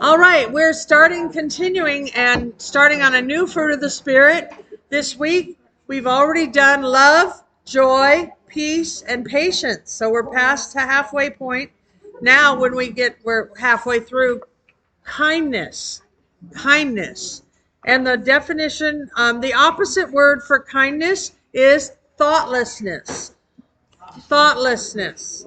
All right, we're continuing and starting on a new fruit of the Spirit this week. We've already done love, joy, peace, and patience. So we're past the halfway point. Now, we're halfway through kindness. Kindness. And the definition, the opposite word for kindness is thoughtlessness. Thoughtlessness.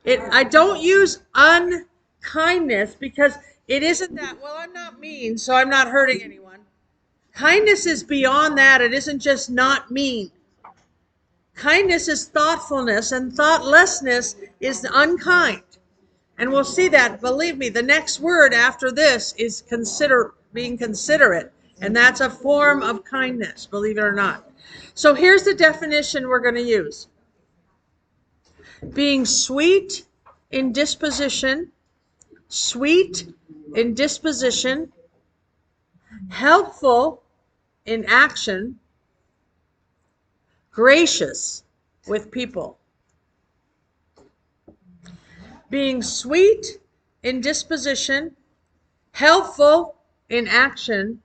I don't use unkindness because it isn't that, well, I'm not mean, so I'm not hurting anyone. Kindness is beyond that. It isn't just not mean. Kindness is thoughtfulness, and thoughtlessness is unkind. And we'll see that. Believe me, the next word after this is being considerate. And that's a form of kindness, believe it or not. So here's the definition we're going to use. Being sweet in disposition, helpful in action, gracious with people. Being sweet in disposition, helpful in action,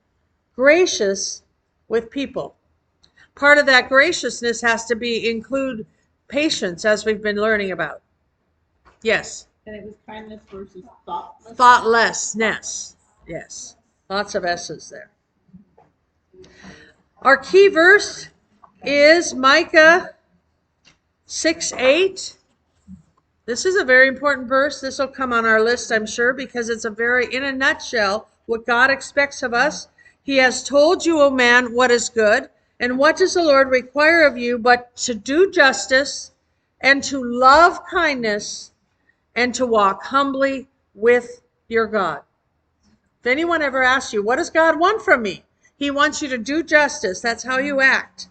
gracious with people. Part of that graciousness has to include patience, as we've been learning about. Yes? And it was kindness versus thoughtlessness. Thoughtlessness. Yes. Lots of S's there. Our key verse is Micah 6:8. This is a very important verse. This will come on our list, I'm sure, because it's in a nutshell, what God expects of us. He has told you, O man, what is good, and what does the Lord require of you but to do justice and to love kindness and to walk humbly with your God. If anyone ever asks you, what does God want from me? He wants you to do justice. That's how you act.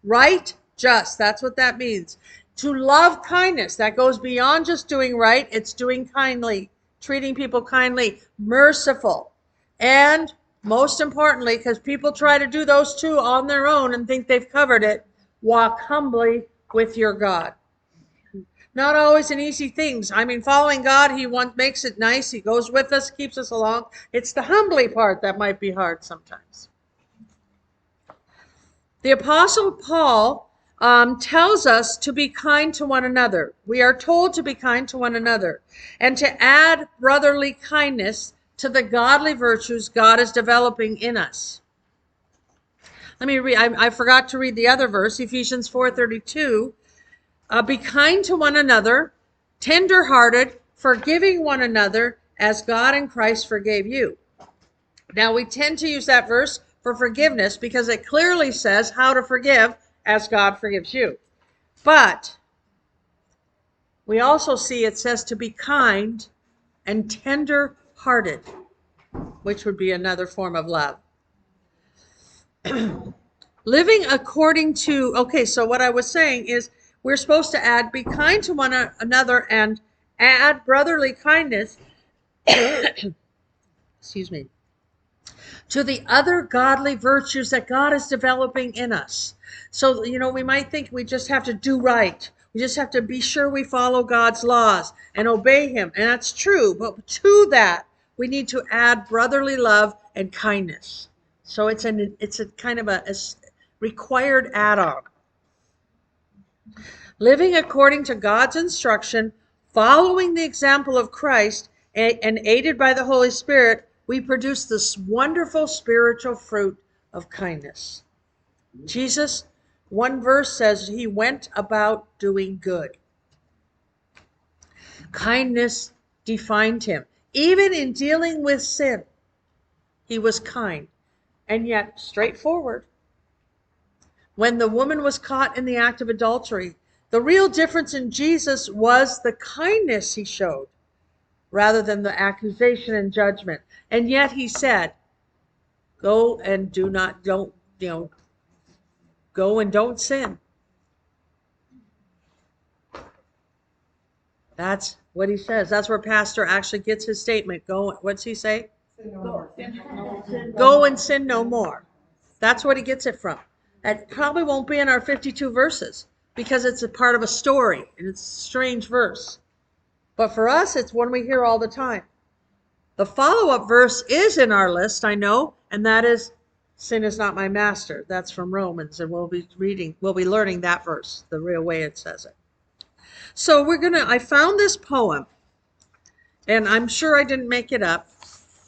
Right, just. That's what that means. To love kindness. That goes beyond just doing right. It's doing kindly, treating people kindly, merciful. And most importantly, because people try to do those two on their own and think they've covered it, walk humbly with your God. Not always an easy thing. I mean, following God, He makes it nice. He goes with us, keeps us along. It's the humbly part that might be hard sometimes. The Apostle Paul tells us to be kind to one another. We are told to be kind to one another and to add brotherly kindness to the godly virtues God is developing in us. Let me read. I forgot to read the other verse, Ephesians 4:32. Be kind to one another, tender-hearted, forgiving one another as God in Christ forgave you. Now, we tend to use that verse for forgiveness because it clearly says how to forgive as God forgives you. But we also see it says to be kind and tender-hearted, which would be another form of love. Living according to, so what I was saying is we're supposed to be kind to one another and add brotherly kindness, excuse me, to the other godly virtues that God is developing in us. So, we might think we just have to do right. We just have to be sure we follow God's laws and obey Him. And that's true. But to that, we need to add brotherly love and kindness. So it's a kind of a required add-on. Living according to God's instruction, following the example of Christ, and aided by the Holy Spirit, we produce this wonderful spiritual fruit of kindness. Jesus, one verse says, He went about doing good. Kindness defined Him. Even in dealing with sin, He was kind and yet straightforward. When the woman was caught in the act of adultery, the real difference in Jesus was the kindness He showed rather than the accusation and judgment. And yet He said, go and don't sin. That's what He says. That's where Pastor actually gets his statement. What's he say? Go and sin no more. That's what he gets it from. That probably won't be in our 52 verses because it's a part of a story and it's a strange verse. But for us, it's one we hear all the time. The follow-up verse is in our list, I know, and that is, sin is not my master. That's from Romans, and we'll be learning that verse, the real way it says it. So I found this poem, and I'm sure I didn't make it up.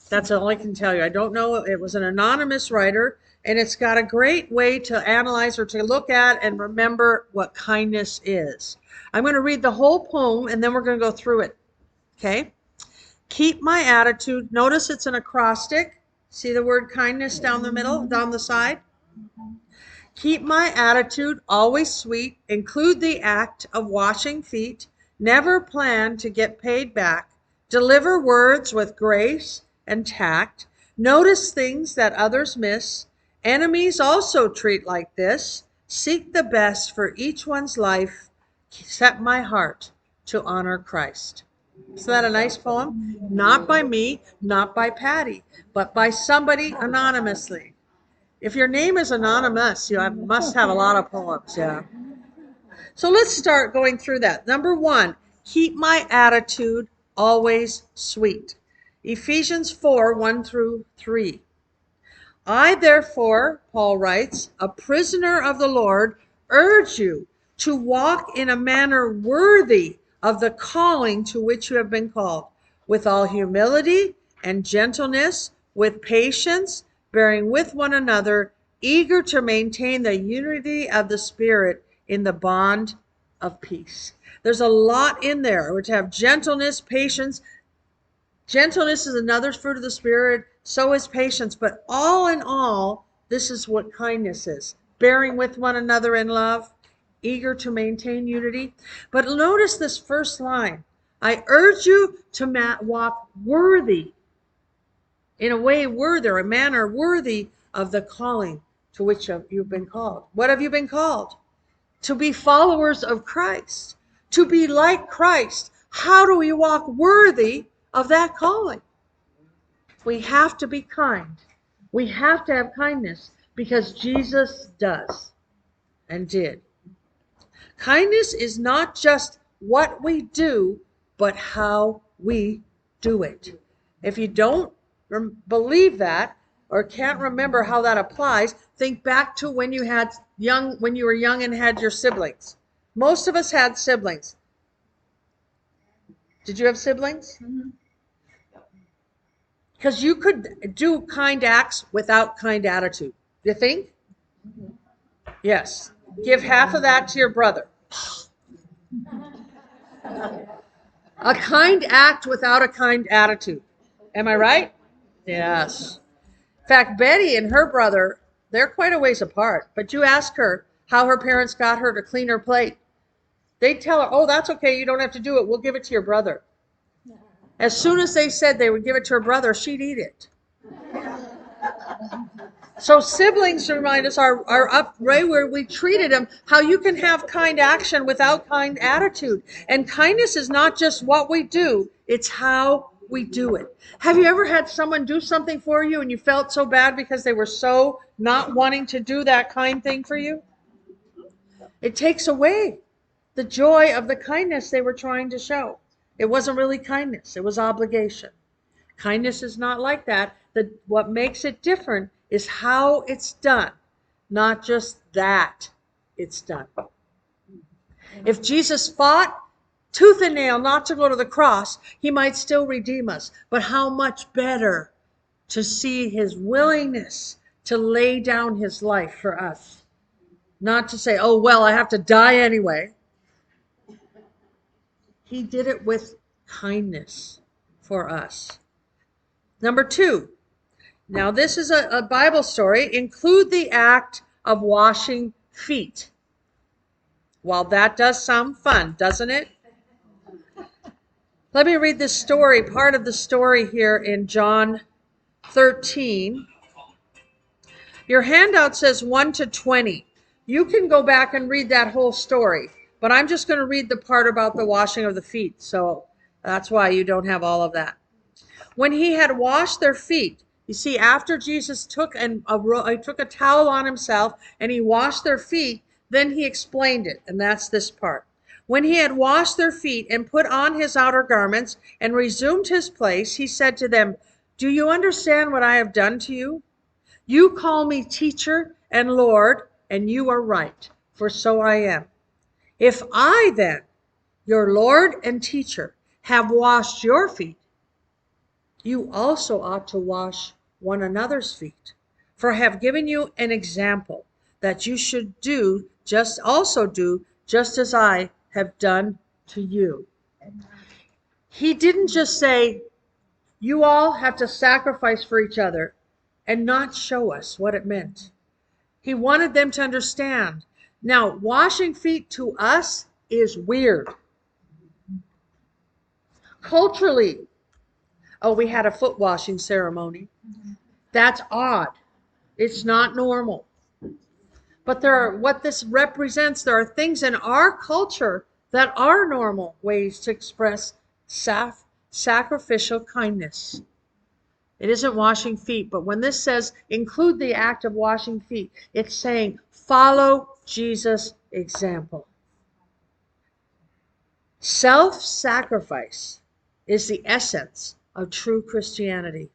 That's all I can tell you. I don't know. It was an anonymous writer, and it's got a great way to analyze or to look at and remember what kindness is. I'm going to read the whole poem, and then we're going to go through it. Okay? Keep my attitude. Notice it's an acrostic. See the word kindness down the middle, down the side? Keep my attitude always sweet. Include the act of washing feet. Never plan to get paid back. Deliver words with grace and tact. Notice things that others miss. Enemies also treat like this. Seek the best for each one's life. Set my heart to honor Christ. Isn't that a nice poem? Not by me, not by Patty, but by somebody anonymously. If your name is anonymous, you must have a lot of poems, yeah. So let's start going through that. Number 1, keep my attitude always sweet. Ephesians 4, 1 through 3. I, therefore, Paul writes, a prisoner of the Lord, urge you to walk in a manner worthy of the calling to which you have been called, with all humility and gentleness, with patience, bearing with one another, eager to maintain the unity of the Spirit in the bond of peace. There's a lot in there. We're to have gentleness, patience. Gentleness is another fruit of the Spirit. So is patience. But all in all, this is what kindness is. Bearing with one another in love, eager to maintain unity. But notice this first line. I urge you to walk worthy, in a way worthy, or a manner worthy of the calling to which you've been called. What have you been called? To be followers of Christ, to be like Christ. How do we walk worthy of that calling? We have to be kind. We have to have kindness because Jesus does and did. Kindness is not just what we do, but how we do it. If you don't believe that or can't remember how that applies, think back to when you were young and had your siblings. Most of us had siblings. Did you have siblings? Because you could do kind acts without kind attitude. You think? Yes. Give half of that to your brother. A kind act without a kind attitude. Am I right? Yes. In fact, Betty and her brother, they're quite a ways apart. But you ask her how her parents got her to clean her plate. They'd tell her, oh, that's okay. You don't have to do it. We'll give it to your brother. As soon as they said they would give it to her brother, she'd eat it. So siblings, remind us, are up right where we treated them, how you can have kind action without kind attitude. And kindness is not just what we do, it's how we do it. Have you ever had someone do something for you and you felt so bad because they were so not wanting to do that kind thing for you? It takes away the joy of the kindness they were trying to show. It wasn't really kindness, it was obligation. Kindness is not like that. What makes it different is how it's done, not just that it's done. If Jesus fought tooth and nail not to go to the cross, he might still redeem us. But how much better to see his willingness to lay down his life for us. Not to say, oh, well, I have to die anyway. He did it with kindness for us. Number 2. Now, this is a Bible story. Include the act of washing feet. Well, that does sound fun, doesn't it? Let me read this story, part of the story here in John 13. Your handout says 1 to 20. You can go back and read that whole story, but I'm just going to read the part about the washing of the feet, so that's why you don't have all of that. When he had washed their feet, you see, after Jesus took a towel on himself and he washed their feet, then he explained it, and that's this part. When he had washed their feet and put on his outer garments and resumed his place, he said to them, "Do you understand what I have done to you? You call me teacher and Lord, and you are right, for so I am. If I then, your Lord and teacher, have washed your feet, you also ought to wash one another's feet. For I have given you an example that you should do just as I have done to you." He didn't just say, you all have to sacrifice for each other and not show us what it meant. He wanted them to understand. Now, washing feet to us is weird. Culturally, oh, we had a foot washing ceremony. That's odd. It's not normal. But what this represents, there are things in our culture that are normal ways to express sacrificial kindness. It isn't washing feet, but when this says include the act of washing feet, it's saying follow Jesus' example. Self-sacrifice is the essence of true Christianity.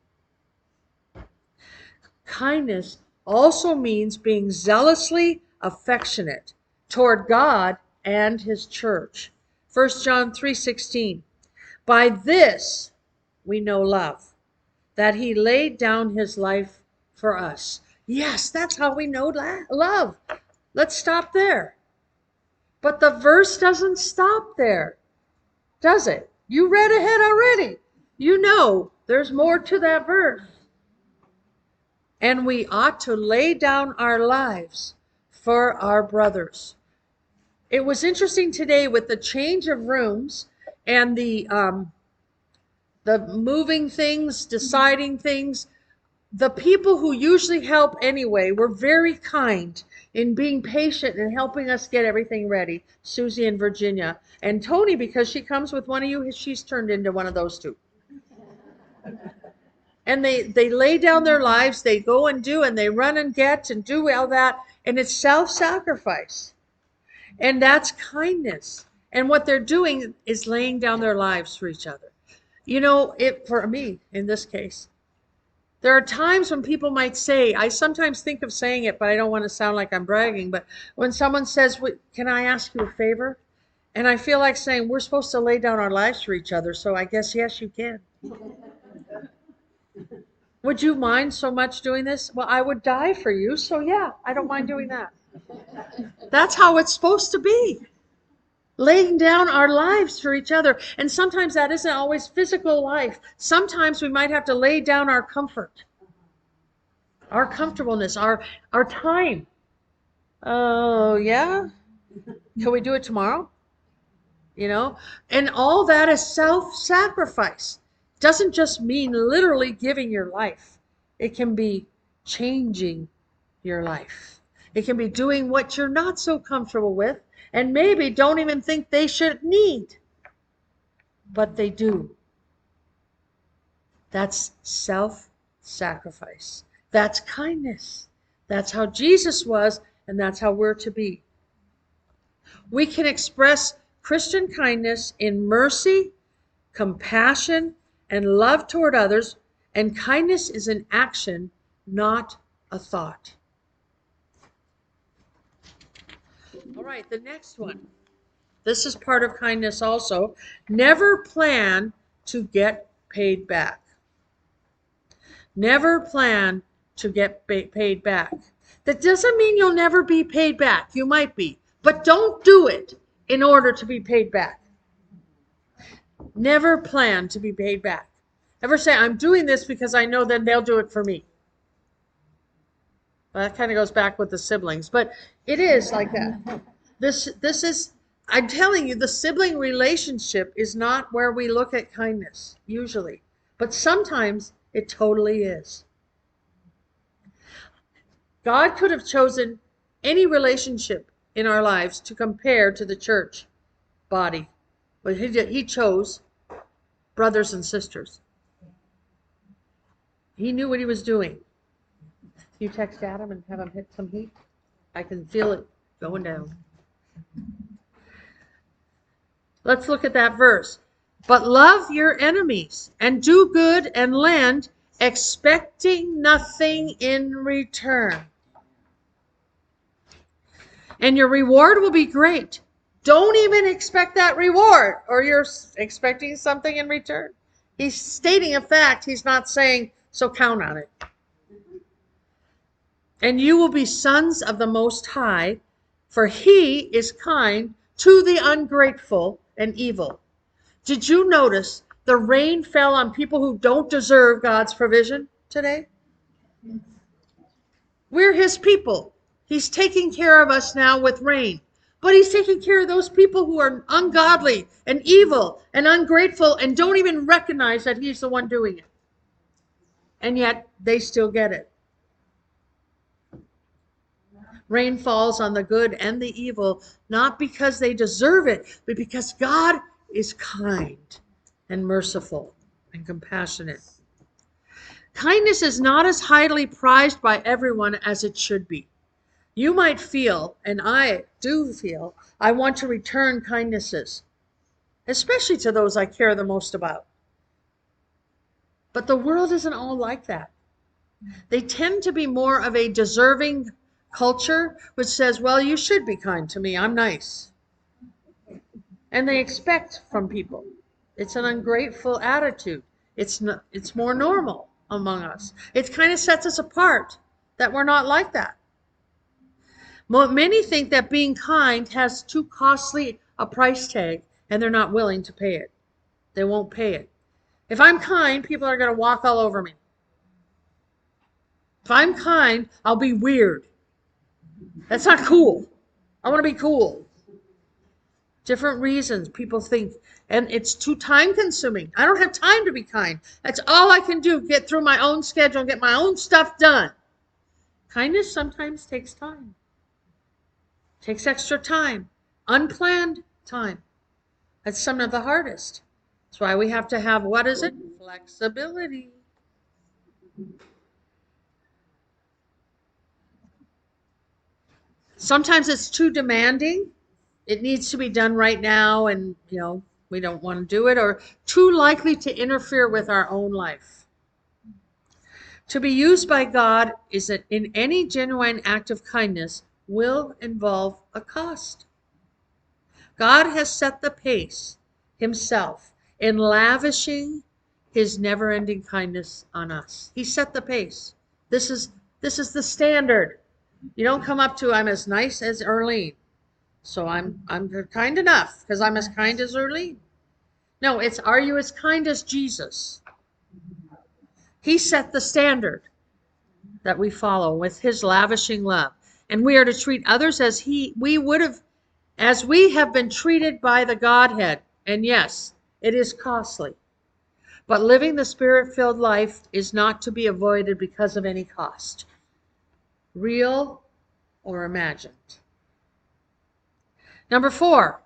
Kindness also means being zealously affectionate toward God and his church. 1 John 3:16. By this we know love, that he laid down his life for us. Yes, that's how we know love. Let's stop there. But the verse doesn't stop there, does it? You read ahead already. You know there's more to that verse. And we ought to lay down our lives for our brothers. It was interesting today with the change of rooms and the moving things, deciding things. The people who usually help anyway were very kind in being patient and helping us get everything ready. Susie and Virginia. And Tony, because she comes with one of you, she's turned into one of those two. And they lay down their lives, they go and do, and they run and get and do all that. And it's self-sacrifice. And that's kindness. And what they're doing is laying down their lives for each other. You know, for me, in this case, there are times when people might say, I sometimes think of saying it, but I don't want to sound like I'm bragging, but when someone says, can I ask you a favor? And I feel like saying, we're supposed to lay down our lives for each other, so I guess, yes, you can. Would you mind so much doing this? Well, I would die for you, so yeah, I don't mind doing that. That's how it's supposed to be. Laying down our lives for each other. And sometimes that isn't always physical life. Sometimes we might have to lay down our comfort, our comfortableness, our time. Oh, yeah? Can we do it tomorrow? You know? And all that is self-sacrifice. Doesn't just mean literally giving your life. It can be changing your life. It can be doing what you're not so comfortable with and maybe don't even think they should need, but they do. That's self-sacrifice. That's kindness. That's how Jesus was, and that's how we're to be. We can express Christian kindness in mercy, compassion, and love toward others, and kindness is an action, not a thought. All right, the next one. This is part of kindness also. Never plan to get paid back. Never plan to get paid back. That doesn't mean you'll never be paid back. You might be, but don't do it in order to be paid back. Never plan to be paid back. Ever say, I'm doing this because I know then they'll do it for me. Well, that kind of goes back with the siblings, but it is like that. This is, I'm telling you, the sibling relationship is not where we look at kindness, usually. But sometimes it totally is. God could have chosen any relationship in our lives to compare to the church body. But he chose brothers and sisters. He knew what he was doing. You text Adam and have him hit some heat? I can feel it going down. Let's look at that verse. But love your enemies and do good and lend, expecting nothing in return. And your reward will be great. Don't even expect that reward, or you're expecting something in return. He's stating a fact. He's not saying, so count on it. And you will be sons of the Most High, for he is kind to the ungrateful and evil. Did you notice the rain fell on people who don't deserve God's provision today? We're his people. He's taking care of us now with rain. But he's taking care of those people who are ungodly and evil and ungrateful and don't even recognize that he's the one doing it. And yet they still get it. Rain falls on the good and the evil, not because they deserve it, but because God is kind and merciful and compassionate. Kindness is not as highly prized by everyone as it should be. You might feel, and I do feel, I want to return kindnesses, especially to those I care the most about. But the world isn't all like that. They tend to be more of a deserving culture, which says, well, you should be kind to me. I'm nice. And they expect from people. It's an ungrateful attitude. It's more normal among us. It kind of sets us apart that we're not like that. Many think that being kind has too costly a price tag, and they're not willing to pay it. They won't pay it. If I'm kind, people are going to walk all over me. If I'm kind, I'll be weird. That's not cool. I want to be cool. Different reasons people think, and it's too time consuming. I don't have time to be kind. That's all I can do, get through my own schedule, get my own stuff done. Kindness sometimes takes time. Takes extra time, unplanned time. That's some of the hardest. That's why we have to have, what is it? Flexibility. Sometimes it's too demanding. It needs to be done right now, and we don't want to do it, or too likely to interfere with our own life. To be used by God is that in any genuine act of kindness will involve a cost. God has set the pace himself in lavishing his never-ending kindness on us. He set the pace. This is the standard. You don't come up to, I'm as nice as Erlene, so I'm kind enough because I'm as kind as Erlene. No, it's, are you as kind as Jesus? He set the standard that we follow with his lavishing love. And we are to treat others as we have been treated by the Godhead. And yes, it is costly. But living the Spirit-filled life is not to be avoided because of any cost, real or imagined. Number 4,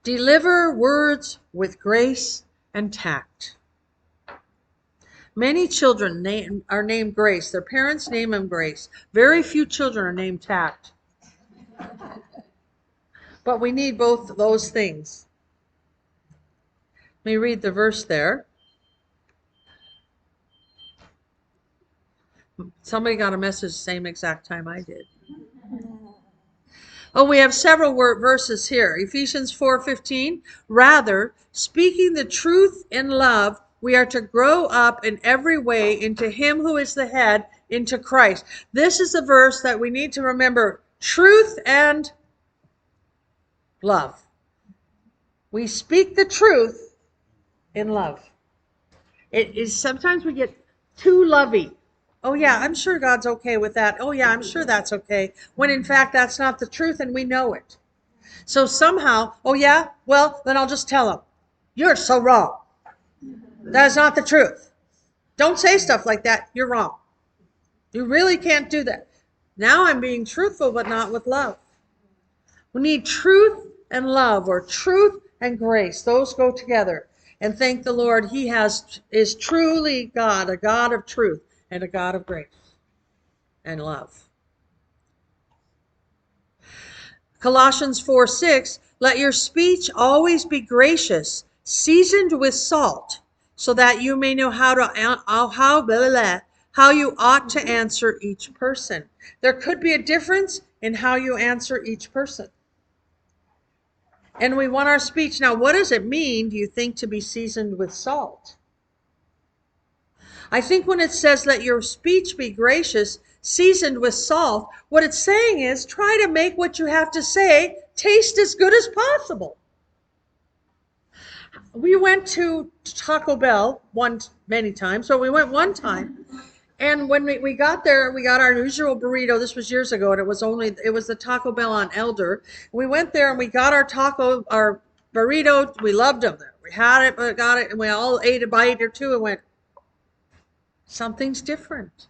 deliver words with grace and tact. Many children are named Grace. Their parents name them Grace. Very few children are named Tact. But we need both those things. Let me read the verse there. Somebody got a message the same exact time I did. Oh, we have several verses here. Ephesians 4:15. Rather, speaking the truth in love, we are to grow up in every way into him who is the head, into Christ. This is the verse that we need to remember. Truth and love. We speak the truth in love. It is sometimes we get too lovey. Oh yeah, I'm sure God's okay with that. Oh yeah, I'm sure that's okay. When in fact that's not the truth and we know it. So somehow, oh yeah, well then I'll just tell him, you're so wrong. That is not the truth. Don't say stuff like that. You're wrong. You really can't do that. Now I'm being truthful, but not with love. We need truth and love, or truth and grace. Those go together. And thank the Lord, he is truly God, a God of truth and a God of grace and love. Colossians 4:6, Let your speech always be gracious, seasoned with salt, so that you may know how you ought to answer each person. There could be a difference in how you answer each person. And we want our speech. Now, what does it mean, do you think, to be seasoned with salt? I think when it says let your speech be gracious, seasoned with salt, what it's saying is try to make what you have to say taste as good as possible. We went to Taco Bell many times, so we went one time. And when we got there, we got our usual burrito. This was years ago, and it was the Taco Bell on Elder. We went there and we got our burrito. We loved them there. We had it, but got it, and we all ate a bite or two and went, something's different.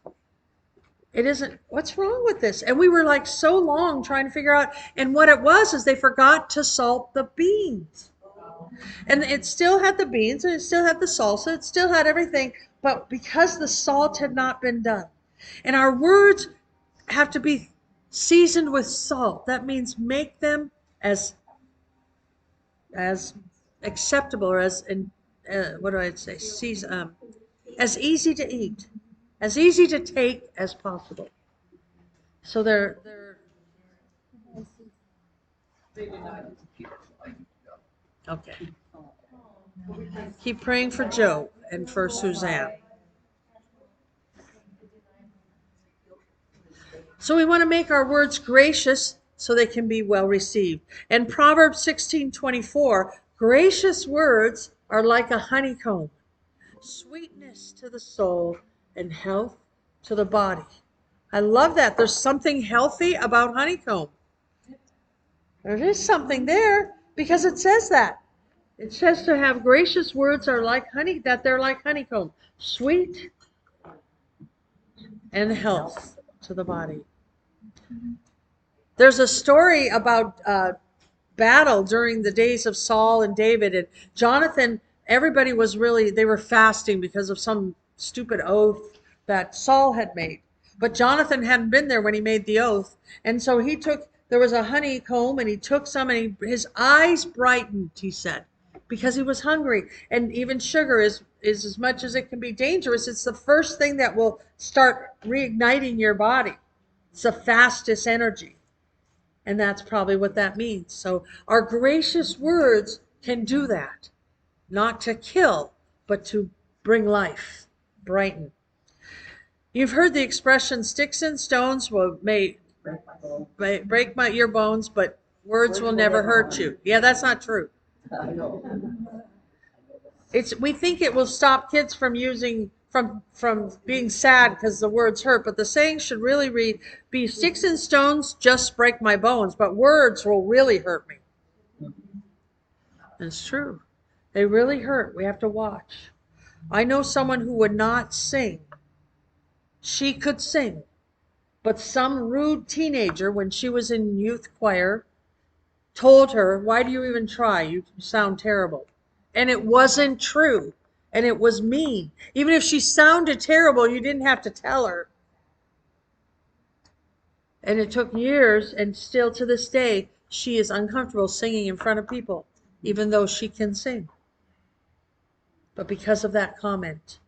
It isn't, what's wrong with this? And we were like so long trying to figure out, and what it was is they forgot to salt the beans. And it still had the beans, and it still had the salsa, it still had everything, but because the salt had not been done. And our words have to be seasoned with salt. That means make them as acceptable, or as what do I say? As easy to eat, as easy to take as possible. So they're okay. Keep praying for Joe and for Suzanne. So we want to make our words gracious so they can be well received. And Proverbs 16:24, gracious words are like a honeycomb, sweetness to the soul and health to the body. I love that. There's something healthy about honeycomb. There is something there because it says that. It says to have gracious words are like honey, that they're like honeycomb, sweet and health to the body. There's a story about battle during the days of Saul and David and Jonathan. Everybody was they were fasting because of some stupid oath that Saul had made. But Jonathan hadn't been there when he made the oath. And so there was a honeycomb, and he took some, and his eyes brightened, he said, because he was hungry. And even sugar is as much as it can be dangerous. It's the first thing that will start reigniting your body. It's the fastest energy. And that's probably what that means. So our gracious words can do that. Not to kill, but to bring life, brighten. You've heard the expression, sticks and stones may break your bones, but words will never hurt you. Yeah, that's not true. We think it will stop kids from being sad because the words hurt, but the saying should really read, be sticks and stones just break my bones, but words will really hurt me. It's true. They really hurt. We have to watch. I know someone who would not sing. She could sing, but some rude teenager, when she was in youth choir, told her, why do you even try? You sound terrible. And it wasn't true. And it was mean. Even if she sounded terrible, you didn't have to tell her. And it took years, and still to this day, she is uncomfortable singing in front of people, even though she can sing. But because of that comment,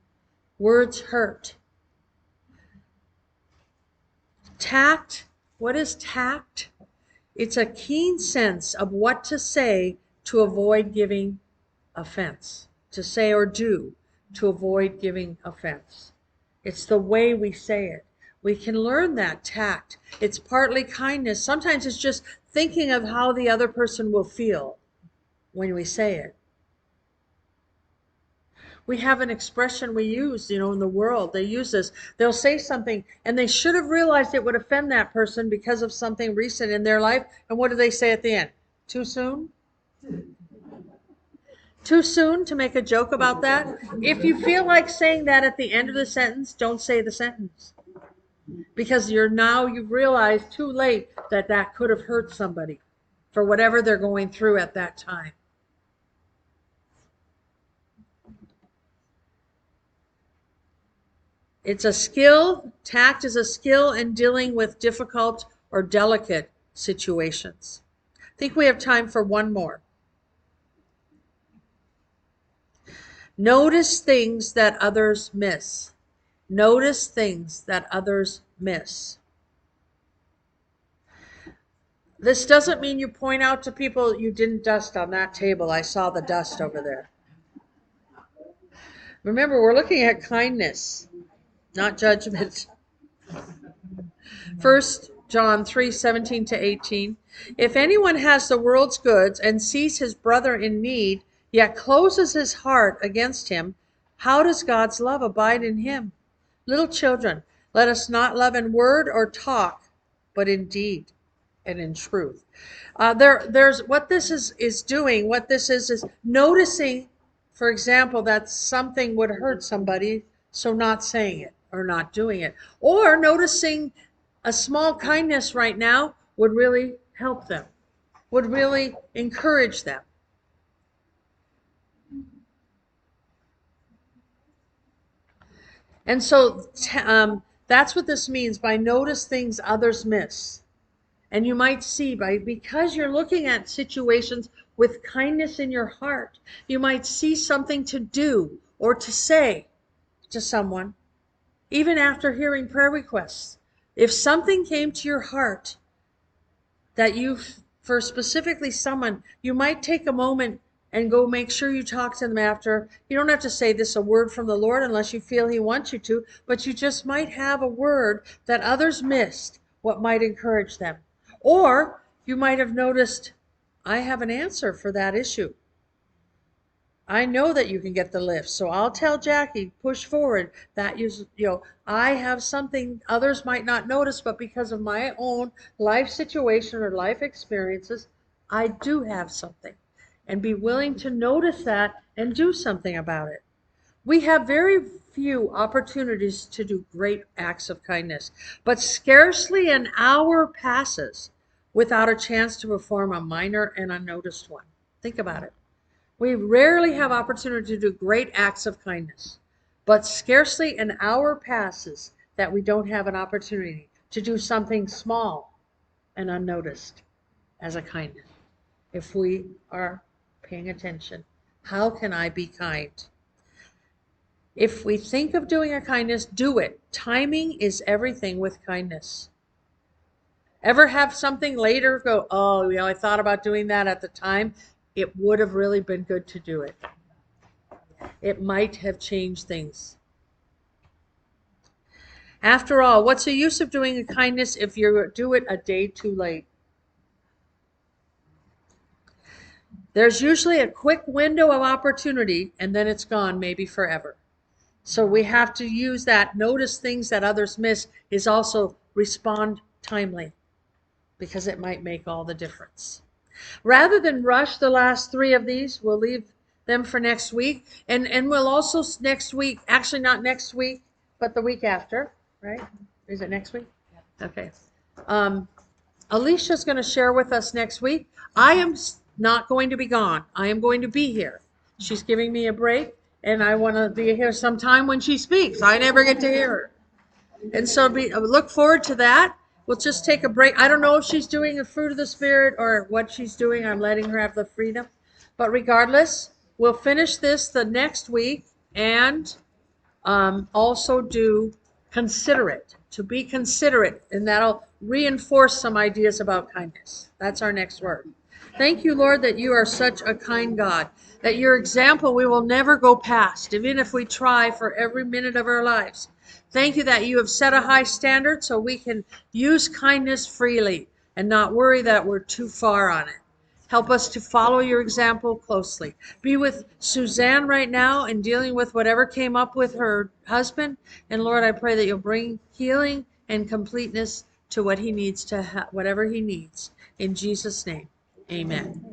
words hurt. Tact, what is tact? It's a keen sense of what to say to avoid giving offense. To say or do to avoid giving offense. It's the way we say it. We can learn that tact. It's partly kindness. Sometimes it's just thinking of how the other person will feel when we say it. We have an expression we use, in the world. They use this. They'll say something, and they should have realized it would offend that person because of something recent in their life. And what do they say at the end? Too soon? Too soon to make a joke about that? If you feel like saying that at the end of the sentence, don't say the sentence. Because you've realized too late that could have hurt somebody for whatever they're going through at that time. It's a skill. Tact is a skill in dealing with difficult or delicate situations. I think we have time for one more. Notice things that others miss. Notice things that others miss. This doesn't mean you point out to people you didn't dust on that table. I saw the dust over there. Remember, we're looking at kindness, not judgment. 1 John 3:17-18. If anyone has the world's goods and sees his brother in need, yet closes his heart against him, how does God's love abide in him? Little children, let us not love in word or talk, but in deed and in truth. There's what this is doing. What this is noticing, for example, that something would hurt somebody, so not saying it or not doing it, or noticing a small kindness right now would really help them, would really encourage them. And so that's what this means by notice things others miss. And you might see because you're looking at situations with kindness in your heart, you might see something to do or to say to someone, even after hearing prayer requests. If something came to your heart that for specifically someone, you might take a moment and go make sure you talk to them after. You don't have to say this a word from the Lord unless you feel he wants you to, but you just might have a word that others missed, what might encourage them. Or you might have noticed, I have an answer for that issue. I know that you can get the lift, so I'll tell Jackie, push forward. That I have something others might not notice, but because of my own life situation or life experiences, I do have something. And be willing to notice that and do something about it. We have very few opportunities to do great acts of kindness, but scarcely an hour passes without a chance to perform a minor and unnoticed one. Think about it. We rarely have opportunity to do great acts of kindness, but scarcely an hour passes that we don't have an opportunity to do something small and unnoticed as a kindness. If we are paying attention, how can I be kind? If we think of doing a kindness, do it. Timing is everything with kindness. Ever have something later go, oh, I thought about doing that at the time. It would have really been good to do it. It might have changed things. After all, what's the use of doing a kindness if you do it a day too late? There's usually a quick window of opportunity, and then it's gone, maybe forever. So we have to use that. Notice things that others miss is also respond timely, because it might make all the difference. Rather than rush the last three of these, we'll leave them for next week. And we'll also next week, actually not next week, but the week after, right? Is it next week? Okay. Alicia's going to share with us next week. I am not going to be gone. I am going to be here. She's giving me a break, and I want to be here sometime when she speaks. I never get to hear her. And so look forward to that. We'll just take a break. I don't know if she's doing the fruit of the Spirit or what she's doing. I'm letting her have the freedom. But regardless, we'll finish this the next week and also do considerate, to be considerate. And that'll reinforce some ideas about kindness. That's our next word. Thank you, Lord, that you are such a kind God, that your example we will never go past, even if we try for every minute of our lives. Thank you that you have set a high standard so we can use kindness freely and not worry that we're too far on it. Help us to follow your example closely. Be with Suzanne right now and dealing with whatever came up with her husband. And Lord, I pray that you'll bring healing and completeness to what he needs to whatever he needs. In Jesus' name, amen.